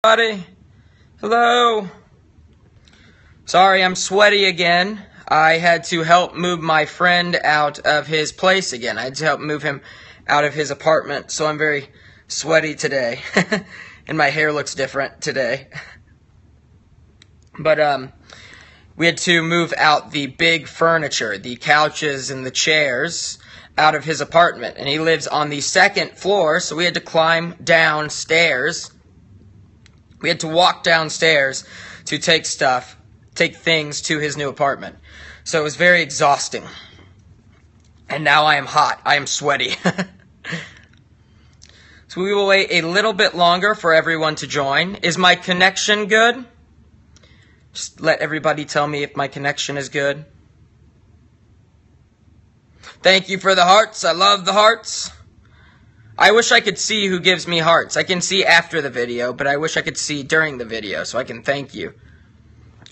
Everybody. Hello. Sorry, I'm sweaty again. I had to help move my friend out of his place again. I had to help move him out of his apartment, so I'm very sweaty today. And my hair looks different today. But we had to move out the big furniture, the couches and the chairs, out of his apartment. And he lives on the second floor, so we had to climb downstairs. We had to walk downstairs to take things to his new apartment. So it was very exhausting. And now I am hot. I am sweaty. So we will wait a little bit longer for everyone to join. Is my connection good? Just let everybody tell me if my connection is good. Thank you for the hearts. I love the hearts. I wish I could see who gives me hearts. I can see after the video, but I wish I could see during the video so I can thank you.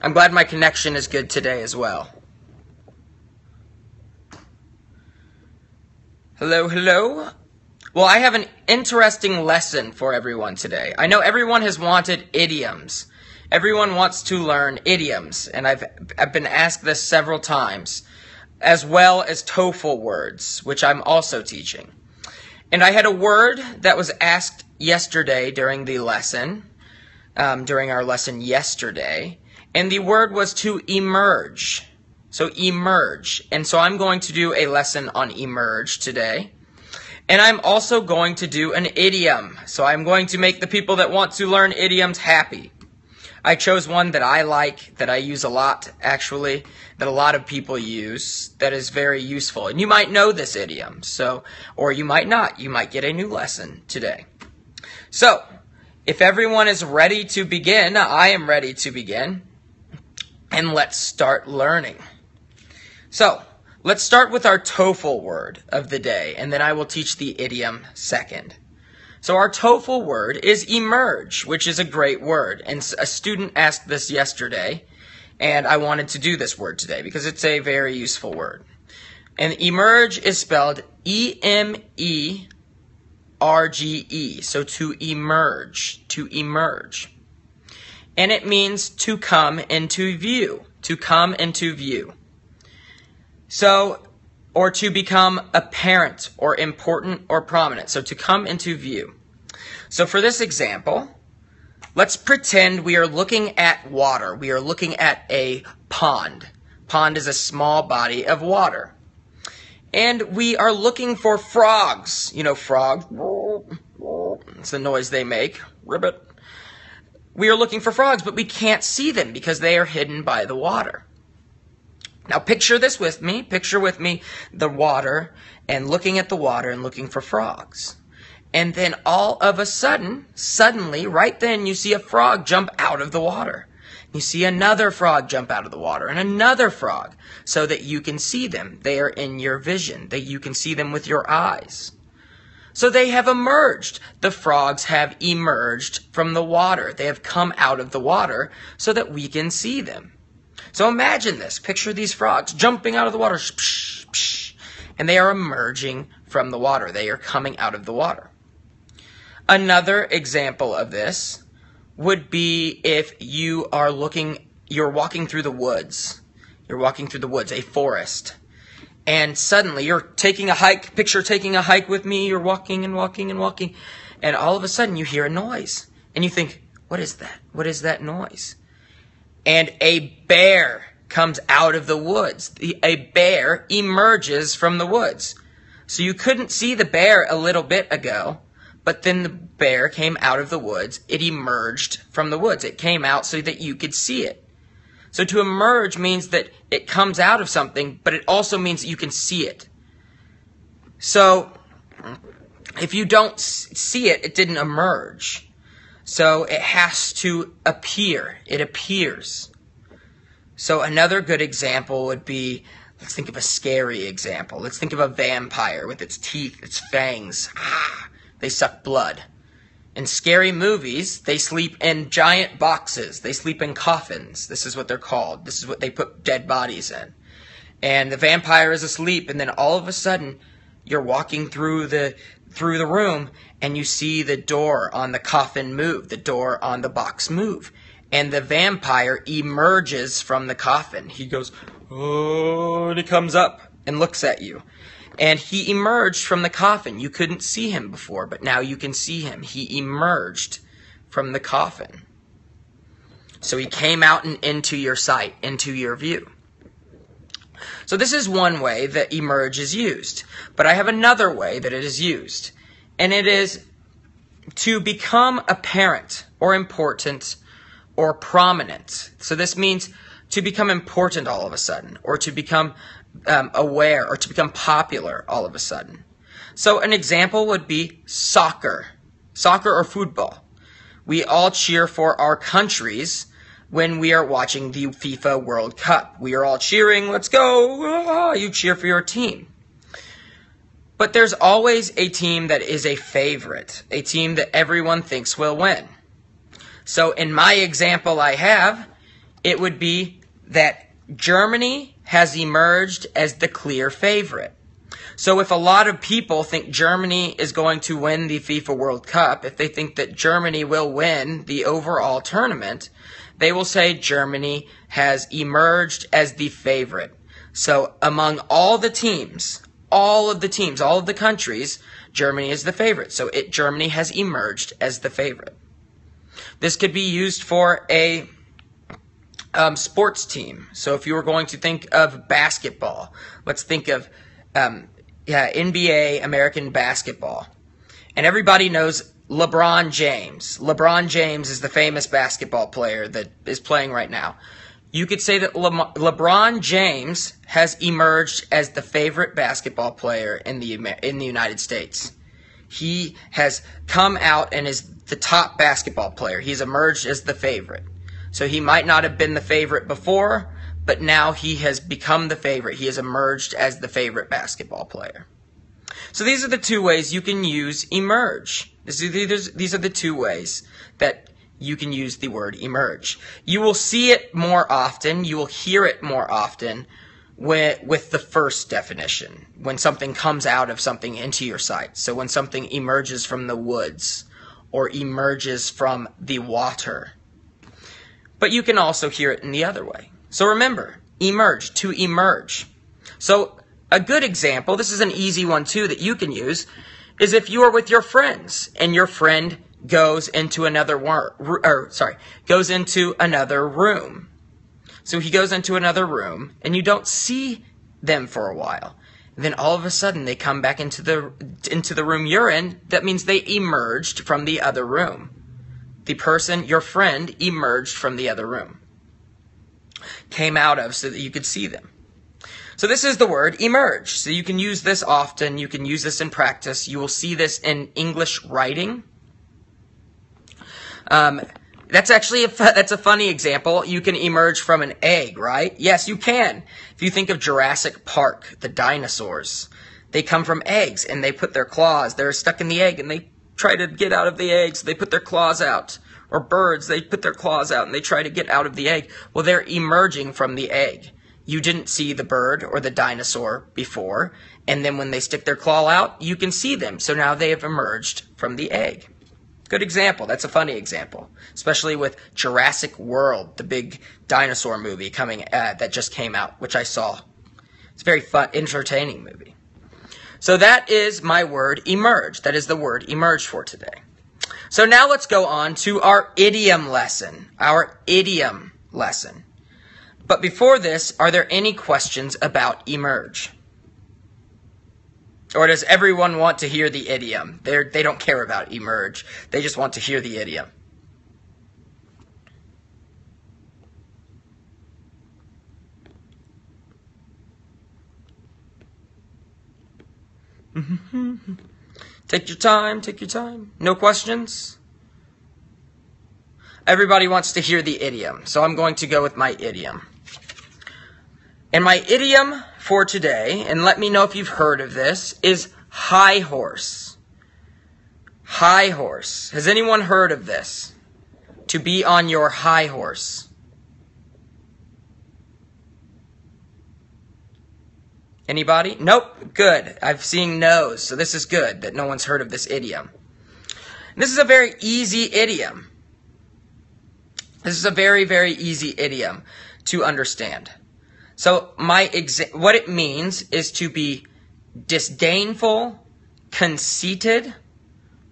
I'm glad my connection is good today as well. Hello, hello. Well, I have an interesting lesson for everyone today. I know everyone has wanted idioms. Everyone wants to learn idioms, and I've been asked this several times, as well as Toefl words, which I'm also teaching. And I had a word that was asked yesterday during the lesson, during our lesson yesterday, and the word was to emerge. So emerge. And so I'm going to do a lesson on emerge today. And I'm also going to do an idiom. So I'm going to make the people that want to learn idioms happy. I chose one that I like, that I use a lot, actually, that a lot of people use, that is very useful. And you might know this idiom, or you might not. You might get a new lesson today. So, if everyone is ready to begin, I am ready to begin. And let's start learning. So, let's start with our Toefl word of the day, and then I will teach the idiom second. So our Toefl word is emerge, which is a great word. And a student asked this yesterday, and I wanted to do this word today because it's a very useful word. And emerge is spelled E-M-E-R-G-E. So to emerge, to emerge. And it means to come into view, to come into view. So, or to become apparent or important or prominent. So to come into view. So for this example, let's pretend we are looking at water. We are looking at a pond. Pond is a small body of water. And we are looking for frogs. You know, frogs. It's the noise they make. Ribbit. We are looking for frogs, but we can't see them because they are hidden by the water. Now picture this with me. Picture with me the water and looking at the water and looking for frogs. And then all of a sudden, suddenly, right then, you see a frog jump out of the water. You see another frog jump out of the water and another frog so that you can see them. They are in your vision, that you can see them with your eyes. So they have emerged. The frogs have emerged from the water. They have come out of the water so that we can see them. So imagine this. Picture these frogs jumping out of the water. Psh, psh, and they are emerging from the water. They are coming out of the water. Another example of this would be if you're walking through the woods. You're walking through the woods, a forest. And suddenly you're taking a hike. Picture taking a hike with me. You're walking and walking and walking. And all of a sudden you hear a noise. And you think, what is that? What is that noise? And a bear comes out of the woods. A bear emerges from the woods. So you couldn't see the bear a little bit ago, but then the bear came out of the woods. It emerged from the woods. It came out so that you could see it. So to emerge means that it comes out of something, but it also means that you can see it. So if you don't see it, it didn't emerge. So it has to appear. It appears. So another good example would be, let's think of a scary example. Let's think of a vampire with its teeth, its fangs. They suck blood. In scary movies, they sleep in giant boxes. They sleep in coffins. This is what they're called. This is what they put dead bodies in. And the vampire is asleep, and then all of a sudden, you're walking through the through the room and you see the door on the coffin move, the door on the box move, and the vampire emerges from the coffin. He goes, oh, and he comes up and looks at you. And he emerged from the coffin. You couldn't see him before, but now you can see him. He emerged from the coffin. So he came out and into your sight, into your view. So this is one way that emerge is used. But I have another way that it is used. And it is to become apparent or important or prominent. So this means to become important all of a sudden, or to become aware, or to become popular all of a sudden. So an example would be soccer or football. We all cheer for our countries when we are watching the FIFA World Cup. We are all cheering, let's go, ah, you cheer for your team. But there's always a team that is a favorite, a team that everyone thinks will win. So in my example I have, it would be that Germany has emerged as the clear favorite. So if a lot of people think Germany is going to win the FIFA World Cup, if they think that Germany will win the overall tournament, they will say Germany has emerged as the favorite. So among all the teams, all of the countries, Germany is the favorite. So Germany has emerged as the favorite. This could be used for a sports team. So if you were going to think of basketball, let's think of NBA, American basketball. And everybody knows LeBron James. LeBron James is the famous basketball player that is playing right now. You could say that LeBron James has emerged as the favorite basketball player in the United States. He has come out and is the top basketball player. He's emerged as the favorite. So he might not have been the favorite before, but now he has become the favorite. He has emerged as the favorite basketball player. So these are the two ways you can use emerge. These are the two ways that you can use the word emerge. You will see it more often. You will hear it more often with the first definition, when something comes out of something into your sight. So when something emerges from the woods or emerges from the water. But you can also hear it in the other way. So remember, emerge, to emerge. So a good example, this is an easy one too that you can use, is if you are with your friends and your friend goes into another room. So he goes into another room and you don't see them for a while. And then all of a sudden they come back into the room you're in. That means they emerged from the other room. The person, your friend, emerged from the other room. Came out of so that you could see them. So this is the word emerge. So you can use this often. You can use this in practice. You will see this in English writing. That's a funny example. You can emerge from an egg, right? Yes, you can. If you think of Jurassic Park, the dinosaurs, they come from eggs and they put their claws. They're stuck in the egg and they try to get out of the egg, so they put their claws out. Or birds, they put their claws out and they try to get out of the egg. Well, they're emerging from the egg. You didn't see the bird or the dinosaur before, and then when they stick their claw out, you can see them. So now they have emerged from the egg. Good example. That's a funny example, especially with Jurassic World, the big dinosaur movie that just came out, which I saw. It's a very fun, entertaining movie. So that is my word emerge. That is the word emerge for today. So now let's go on to our idiom lesson. But before this, are there any questions about emerge? Or does everyone want to hear the idiom? They don't care about emerge. They just want to hear the idiom. Take your time. No questions? Everybody wants to hear the idiom, so I'm going to go with my idiom. And my idiom for today, and let me know if you've heard of this, is high horse. High horse. Has anyone heard of this? To be on your high horse. Anybody? Nope. Good. I've seen no's, so this is good that no one's heard of this idiom. And this is a very easy idiom. This is a very, very easy idiom to understand. So what it means is to be disdainful, conceited,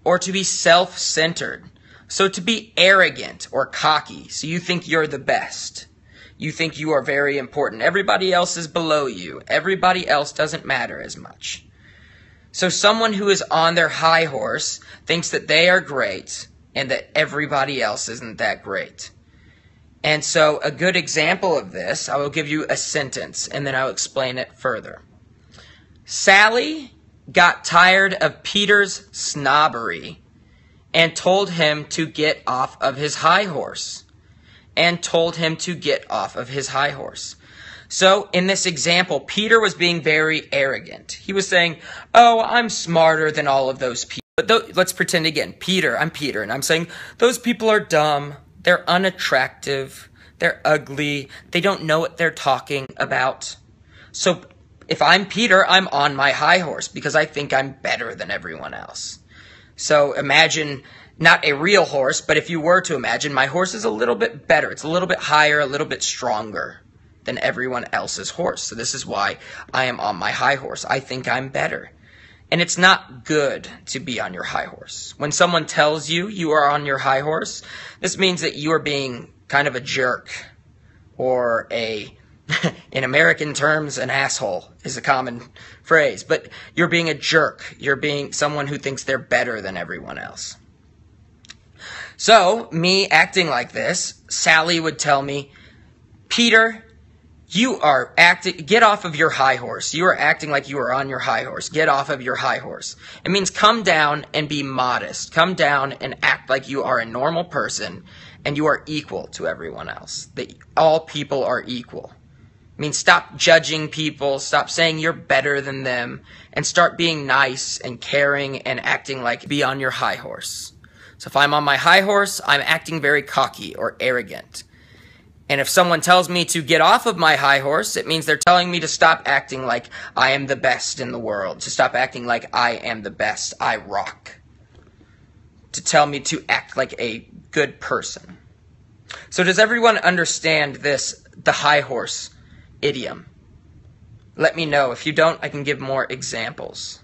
or to be self-centered. So to be arrogant or cocky. So you think you're the best. You think you are very important. Everybody else is below you. Everybody else doesn't matter as much. So someone who is on their high horse thinks that they are great and that everybody else isn't that great. And so a good example of this, I will give you a sentence and then I'll explain it further. Sally got tired of Peter's snobbery and told him to get off of his high horse. And told him to get off of his high horse. So in this example, Peter was being very arrogant. He was saying, oh, I'm smarter than all of those people. But let's pretend again, I'm Peter, and I'm saying, those people are dumb, they're unattractive, they're ugly, they don't know what they're talking about. So if I'm Peter, I'm on my high horse because I think I'm better than everyone else. So imagine, not a real horse, but if you were to imagine, my horse is a little bit better. It's a little bit higher, a little bit stronger than everyone else's horse. So this is why I am on my high horse. I think I'm better. And it's not good to be on your high horse. When someone tells you you are on your high horse, this means that you are being kind of a jerk, or in American terms, an asshole is a common phrase. But you're being a jerk. You're being someone who thinks they're better than everyone else. So, me acting like this, Sally would tell me, Peter, get off of your high horse. You are acting like you are on your high horse. Get off of your high horse. It means come down and be modest. Come down and act like you are a normal person and you are equal to everyone else. That all people are equal. It means stop judging people, stop saying you're better than them, and start being nice and caring and acting like be on your high horse. So if I'm on my high horse, I'm acting very cocky or arrogant. And if someone tells me to get off of my high horse, it means they're telling me to stop acting like I am the best in the world, to stop acting like I am the best, I rock, to tell me to act like a good person. So does everyone understand this, the high horse idiom? Let me know. If you don't, I can give more examples.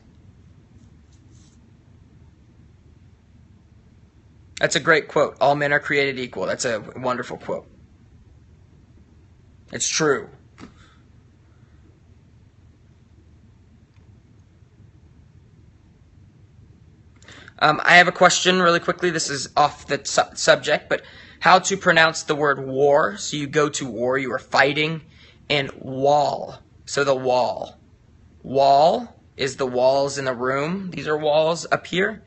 That's a great quote. All men are created equal. That's a wonderful quote. It's true. I have a question really quickly. This is off the subject, but how to pronounce the word war. So you go to war, you are fighting, and wall. So the wall. Wall is the walls in the room. These are walls up here.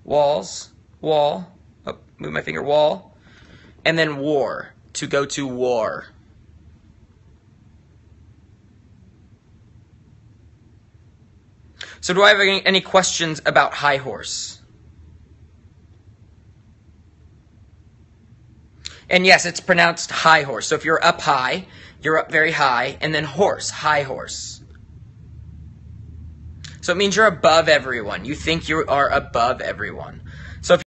Walls, wall. Oh, move my finger, wall. And then war, to go to war. So do I have any questions about high horse? And yes, it's pronounced high horse. So if you're up high, you're up very high, and then horse, high horse. So it means you're above everyone. You think you are above everyone.